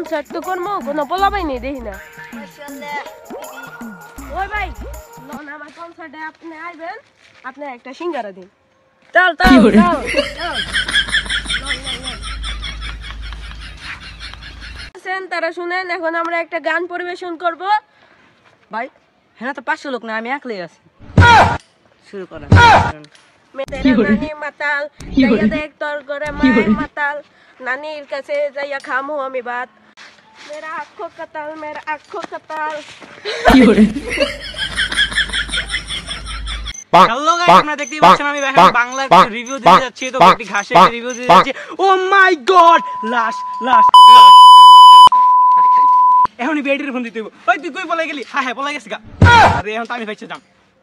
Concert তো করবো কোনো পোলাপাই নেই দেখি না ওই ভাই নন আমার কনসার্টে আপনি আইবেন আপনি একটা সিঙ্গারা দিন চল তারা শুনেন এখন আমরা একটা গান পরিবেশন করব ভাই হ্যাঁ তো 500 লোক না আমি একলাই আছি শুরু করেন নানি মাতাল যাইয়া দেখ তোর ঘরে মায়ের মাতাল নানির কাছে যাইয়া খামু আমি ভাত মেরা আঁখো কাতাল হ্যালো গাইস আপনারা দেখতেই পাচ্ছেন আমি এখন বাংলা রিভিউ দিতে যাচ্ছি তো একটি ঘাসের রিভিউ দিতে যাচ্ছি ও মাই গড লাশ এখনই বেডির ফোন দিতে ওই তুই কই পলাই গেলি হ্যাঁ পলাই গেছিস গা আরে এখন তো আমি ভাইছে যাম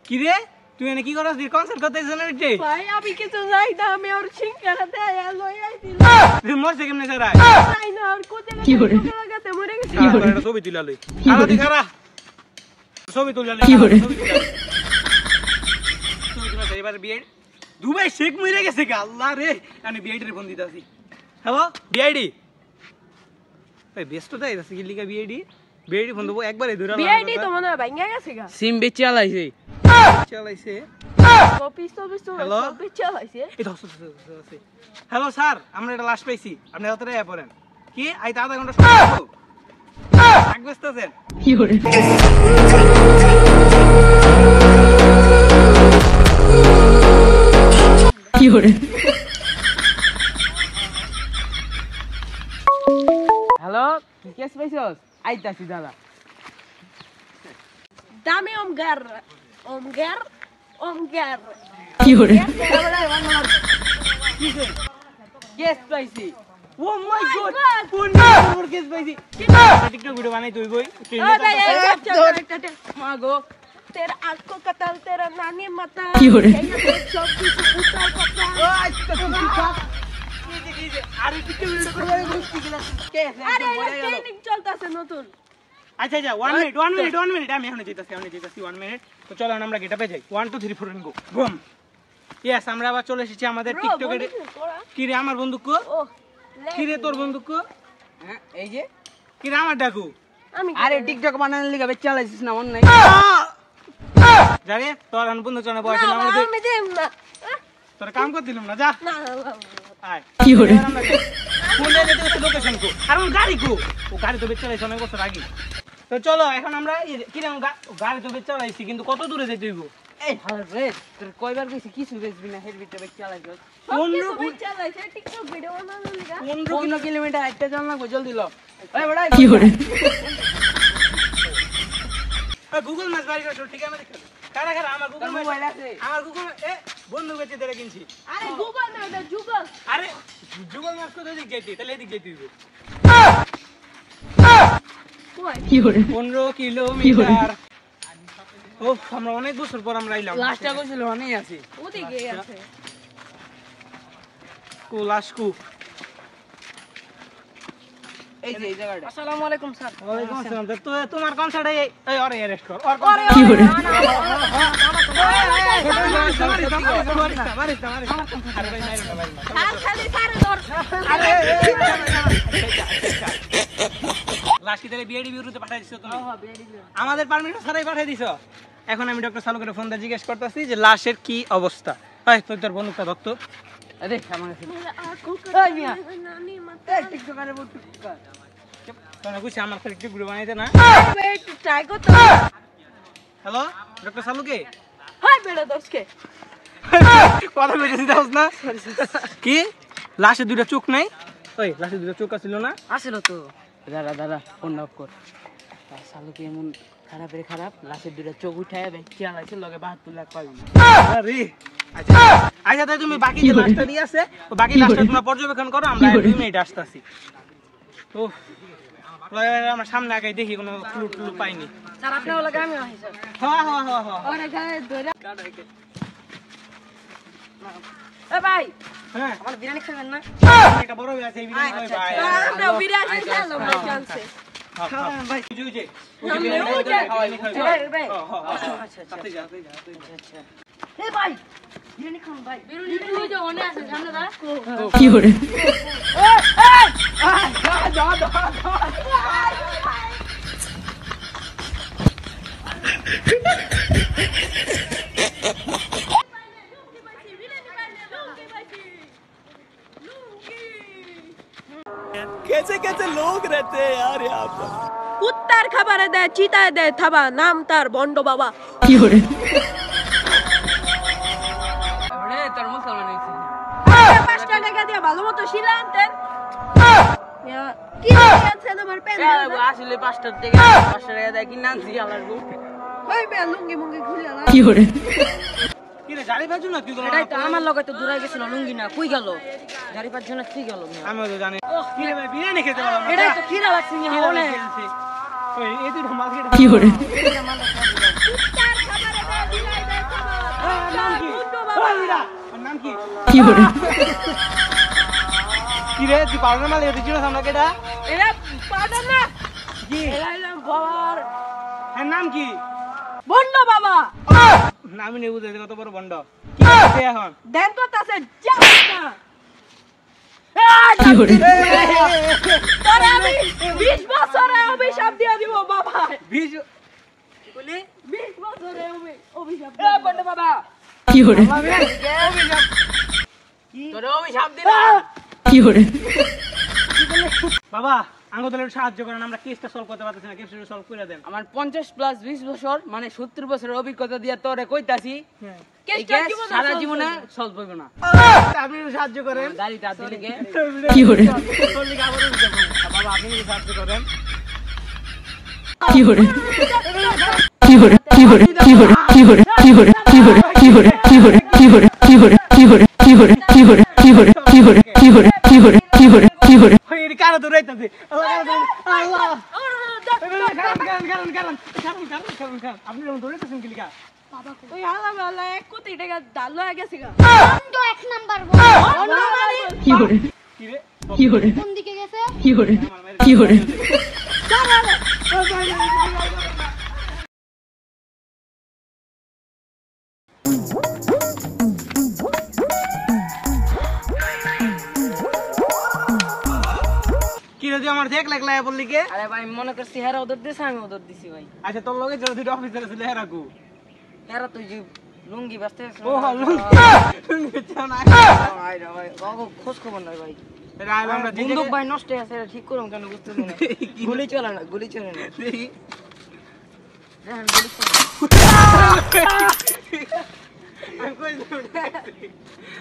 কি রে তুই এনে কি করছিস কনসার্ট করতে জানিস রে ভাই আমি কিছু যাই না আমি ওর সিঙ্গারা দেয়া লই আইছিল তুই মরছে কেমনে স্যার আই না আর কোতে লাগাতে মরে গেছে কি করে ছবি তুলা লই খালা দি খারা ছবি তুলা লই কি করে ছবি তুলা এবার বিএড দুবাই শেখ মরে গেছে গা আল্লাহ রে আমি বিএড এর ফোন দিতাছি হ্যালো বিআইডি এই ব্যস্ত তাই আছে কি লিখা বিআইডি ফোন দেবো একবারে ধরে বিআইডি তো মনে হয় ভাঙা গেছে গা সিম বেচে চালাইছে হ্যালো হ্যালো স্যার আমরা এটা লাস্ট পাইছি আপনি কতটা ইয়া পড়েন কি আইতে আধা ঘন্টা সময় লাগবে আগবেস্তেছেন কি করে হ্যালো কেস পাইছস আইতাছি দাদা দামি ওমগার কি করে কেস পাইছি ও মাই গড কোন কেস পাইছি টিকটক ভিডিও বানাই তুই বই মাগো तेरा आंखों का ताल तेरा नानी माता सब कुछ उतार पता আরে টিকটক ভিডিও করে গুষ্টি গেল আরে ট্রেনিং চলতেছে নতুন আচ্ছা 1 মিনিট আমি এখনই যেতেছি 1 মিনিট তো চলো আমরা গেটআপে যাই 1 2 3 4 গো বুম यस আমরা আবার চলে এসেছি আমাদের টিকটকে কি রে আমার বন্দুক কো কি রে তোর বন্দুক কো হ্যাঁ এই যে কি রে আমার ডাকু আমি আরে টিকটক বানানোর লাগি বেচ চালাইছিস না মন নাই জানি তোর বন্ধু চনে বয়স না আমি দেম না তোর কাম কর দিলাম না যা না আয় কি হরে ফোন দে দে লোকেশন কো আর ওর গাড়ি কো ও গাড়ি তো বেচ চালাইছ অনেক বছর আগে তো চলো এখন আমরা কি রে গাড়ি তো বেচ চালাইছি কিন্তু কত দূরে যেতে হইব এই রে তোর কয়বার কইছি কিছু বেচবি না হেড বিটে বেচ চালাইছস 15 চালাইছে টিকটক ভিডিও বানানোর লাগা 15 কিলোমিটার হাইটটা চল না জলদি ল এই বড়াই কি হরে গুগল ম্যাপ বাড়ি করছো ঠিক আছে দেখো কারা আমার গুগল মোবাইল আছে আমার গুগল এ বন্ধু বেচে দেরে কিনছি আরে গুগল না ওটা জুগল আরে গুগল ম্যাপ কোথায় দিক যাইতি তাহলে এদিক যাইতি হইব কি হরে 15 কিলোমিটার ও আমরা অনেক বছর পর আমরা আইলাম লাস্টটা কইছিল অনেক আছে ওদিকে আছে কুলাসকু এই যে এই জায়গাটা আসসালামু আলাইকুম স্যার ওয়ালাইকুম আসসালাম তো তোমার কনসার্ট এই ওরে অ্যারেস্ট কর কি হরে লাস্ট তাহলে বিআইডি বিউরোতে পাঠিয়ে দিছো তুমি আমাদের পারমিশন ছাড়াই পাঠিয়ে দিছো এখন আমি ডক্টর সালুকের ফোন দিয়ে জিজ্ঞেস করতেছি যে লাশের কি অবস্থা এই তুই তোর বন্দুকটা ধরতো আরে আমার কাছে এই মিয়া নানি মাতা এই টিকটকারে বল টিকটকার তোমরা কইছ আমার খালি একটু ভিডিও বানাইতে না ওয়েট ট্রাই করতে হ্যালো ডক্টর সালুকে হাই বেড়া দোস্তকে কথা বেশি দাওস না কি লাশে দুইটা চোখ নাই ওই লাশে দুইটা চোখ আছিল না আসলো তো দাদা ফোন অফ কর সালুকে এমন খারাপ লাশের দুইটা চোখ উঠায় বেচ চালাইছে লগে 72 লাখ পাবি আরে আচ্ছা আচ্ছা তাই তুমি বাকি যে লাশটা দিয়ে আছে ও বাকি লাশটা তোমরা পর্যবেক্ষণ করো আমরা 2 মিনিট আসতাছি তো আমরা সামনে আগে দেখি কোনো ক্লু পাইনি স্যার আপনি ওলা গামে আই স্যার হ্যাঁ আরে গায়ে ধরে এ ভাই হ্যাঁ আমার বিরিয়ানি খাবেন না এটা বড় আছে এই বিরিয়ানি খাই ভাই আমরা বিরিয়ানি খেলাম ভাই চান্সে হ্যাঁ ভাই বুঝে আচ্ছা এ ভাই বিরিয়ানি খান ভাই বিরিয়ানি ওই যে অনে আছে সামনে দা কি করে যা कैसे कैसे लोग रहते हैं यार यहाँ पर। কুত্তার খাবারে দেয় চিতায় দেয় থাবা নাম তার বন্ড বাবা এবারে তোর মুসলমান হয়েছে 5 টাকা দিয়ে ভালো মতো শিলা আনতেন কি আছেন আমার পেন আসলে 5 টাকা দেয় কি নানছি আলার গো ওই বে লুঙ্গি মুঙ্গি খুলে না কি রে জারি বাজু না তুই এটাই তো আমার লগে তো দূরাই গেছিল লুঙ্গি না কই গেল গাড়ি পাঁচ জন কি গেল আমিও তো জানি কি রে ভাই বিরিয়ানি খেতে পারলাম এটাই তো খিরা লাগছে নি হলে ওই এই দুটো মাল খেতে কুত্তার খাবারে দেয় দিলাই দেয় খাবার নাম কি বন্ড ওই বাবা বিরা ওর নাম কি কি রে তুই পারনা মাল এর দিছিস আমরা কেডা এরা পাদা না কি এরা এলাম বাবার এর নাম কি বন্ড বাবা নামই নেই বুঝাইছে কত বড় বন্ড কি করছে এখন দেন তো তাছে যাও না তোরে আমি 20 বছরে অভিশাপ দিয়ে দিব বাবা বীজ বলি 20 বছরে অভিশাপ এ বন্ড বাবা তোরে অভিশাপ দিলাম বাবা আঙ্গুলের সাহায্য করেন আমরা কেসটা সলভ করতে পারতেছি না কেসটা সলভ করে দেন আমার 50 প্লাস 20 বছর মানে 70 বছরের অভিজ্ঞতা দিয়া তোরে কইতাছি এই কেসটা কেস সারা জীবনে সলভ হবে না আপনি একটু সাহায্য করেন গাড়িটা দিলে কে বাবা আপনি একটু সাহায্য করেন ওই কারো তো রইতাছে আল্লাহ আপনি যখন দৌড়াইতেছেন কি লিখা ওই আলা বালা 1 কোটি টাকা ডাল হয়ে গেছে গা বন্ধ এক নাম্বার বন্ড মানে কি রে কোন দিকে গেছে কি রে তুই আমার দেখ লাগলা বললি কে আরে ভাই মনে করছি হেরা ওদের দিছে আমি ওদের দিছি ভাই আচ্ছা তোর লগে যারা দুটো অফিসার ছিল হেরা কো হেরা তুই যে লুঙ্গি বাস্তে ও লুঙ্গি চাও না ভাই রে ভাই বাবু খোঁজ খবর নাই ভাই এরা আইলো আমরা যে বন্দুক ভাই নষ্ট হয়ে আছে এটা ঠিক করুন কেন বুঝতে না গুলি চলে না দেখেন গুলি চলে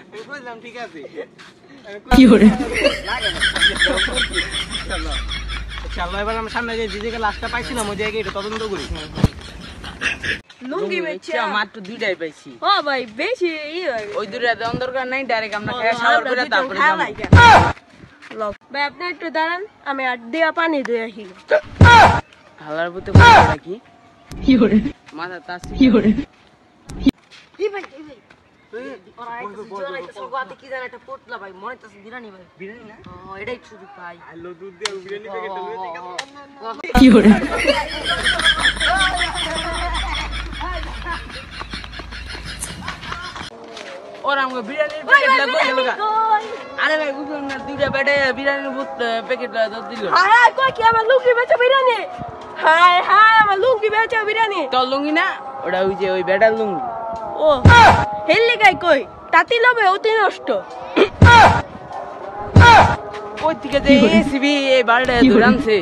আমি কইলাম ঠিক আছে চলো এবার আমরা সামনে যে জায়গায় লাশটা পাইছিলাম ওই জায়গায় এটা তদন্ত করি লুঙ্গি বেচা মাত্র দুইটাই পাইছি ও ভাই বেশি ওই দুইটা দেওয়ার দরকার নাই ডাইরেক্ট আমরা খেয়ে সাবার করে তারপরে যাবো ভাই আপনি একটু দাঁড়ান আমি আর দিয়া পানি দিয়ে আসি হালার বুতে কোনটা কি মাথা তাসি কি ভাই ওরা আইছে জোরাইতে সবাতে কি জানা একটা পোটলা ভাই মনে তাছে বিরানি ভাই বিরানি না ও এটাই ছুরি ভাই আলো দুধ দিয়ে বিরিয়ানি প্যাকেটটা লয়ে যাই ওরা আমাকে বিরিয়ানির প্যাকেট লাগবে গেলগা আরে ভাই বুঝুন না দুইটা বেডে বিরিয়ানির প্যাকেট দাও দিল হায় কই কি আমার লুঙ্গি বেচা বিরিয়ানি হায় আমার লুঙ্গি বেচা বিরিয়ানি তোর লুঙ্গি না ওটা ওই যে ওই বেডার লুঙ্গি ও হেললি গাই কই তাতি লবে অতি নষ্ট ওই থেকে যে এসিবি এই বাড়িটা দৌড়ানছে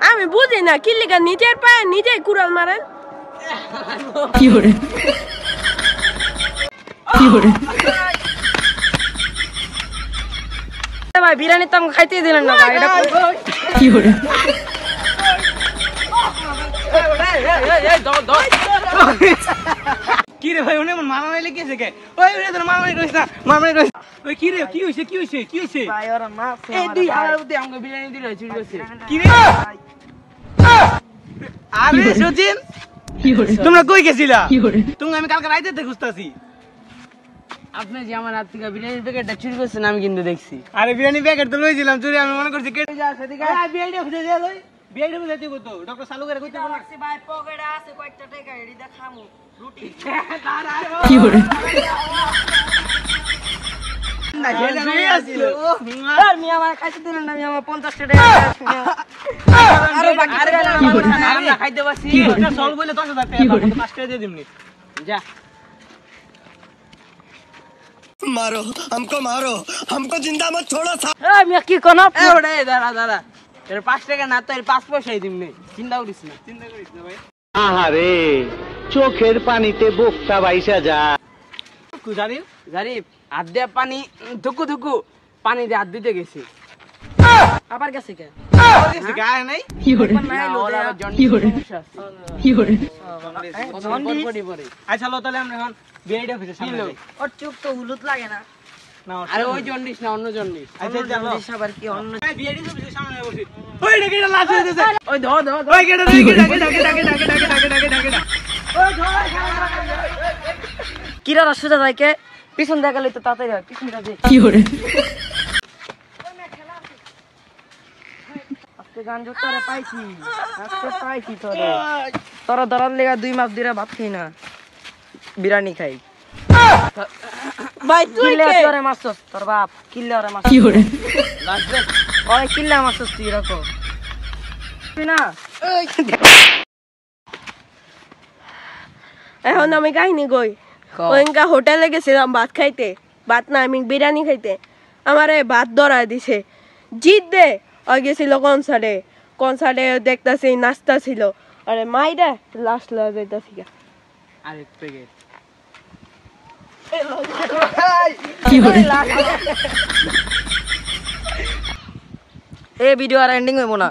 আমি বুঝি না কি লিগা নিজের পায়ে নিজেই কুড়াল মারেন ভাই বিরিয়ানি তো আমাকে খাইতে দিলেন না ভাই এটা কি রে ভাই উনি মারামারি লেগেছে কে ওই রে তোর মারামারি করিস না মারামারি করিস ওই কি রে কি হইছে ভাই ওরা মারছে এই দুই হাজার মধ্যে আমাকে বিরিয়ানি দিল চুরি করছে কি রে আরে সচিন তোমরা কই গেছিলা তুমি আমি কালকে রাইতে খুঁজতাছি আপনি যে আমার হাত থেকে বিরিয়ানির প্যাকেটটা চুরি করছেন আমি কিন্তু দেখছি আরে বিরিয়ানি প্যাকেট তো লইছিলাম চুরি আমি মনে করছি কেটে যা সেদিকে বিরিয়ানি খুঁজে যা লই বিরিয়ানি খুঁজে তুই কত ডক্টর চালু করে কইতে বল ভাই পকেটে আছে কয়টা টাকা এডি দা খামু রুটি না সেটা আমি আসছিল আর মিয়া আমার খাইতে দিলেন না, মিয়া আমার 50 টাকা আরে বাকি আমরা খাইতে পারছি এটা সলভ হইলে 10,000 টাকা পাবো, তো 5 টাকা দিয়ে দিমনি। যা मारो हमको जिंदा मत छोड़ो। এই মিয়া কি কোন এ ওরে দাঁড়া দাঁড়া এর 5 টাকা না তো এর 5 পয়সাই দিমনি চিন্তা করিস না আহারে চোখের পানিতে বোকটা বাইসা যা জানি জারিফ হাত দিয়ে পানি ধুকু ধুকু পানি দিয়ে হাত দিতে গেছি আবার গেছে কে গায়ে নাই না, ওর আবার জন্ডিস সমস্যা আছে। কতক্ষণ পর পরে। আচ্ছা লো, তাহলে আমরা এখন বিআইডি অফিসের সামনে কিলো? যাই। ওর চোখ তো হলুদ লাগে না না ওর আরে সামনে। ওই জন্ডিস না অন্য জন্ডিস আচ্ছা চলো আবার কি অন্য এই বিআইডি অফিসের সামনে বসি। ওই ডাকে লাশ হয়ে গেছে। ওই ধর ধর ধর। ওই কেটে ডাকে কিরা সোজা যায় কে পিছন দেখালে তো তাড়াতাড়ি হয়, পিছন দেখে আজকে গান জোরে পাইছি, আজকে পাইছি তোরে। তোরা ধরার লেগা 2 মাস ধরে ভাত খাই না, বিরিয়ানি খাই। ভাই তুই কে তোরে মারছস? তোর বাপ কিল্লে ওরে মারছস। লাস্ট দে। ওরে কিল্লে মারছস তুই রাখো তুই না। এখন আমি কাহিনী কই। ওইঙ্কা হোটেলে গেছিলাম ভাত খাইতে, ভাত না আমি বিরিয়ানি খাইতে। আমারে ভাত ধরা দিছে, জিত দে ওই গেছিল কনসার্টে দেখতাছি নাচতা ছিল। আরে মাইরা লাস্ট লয়ে যাইতাছি গা। আরেক প্যাকেট এই ভিডিও আর এন্ডিং হইব না।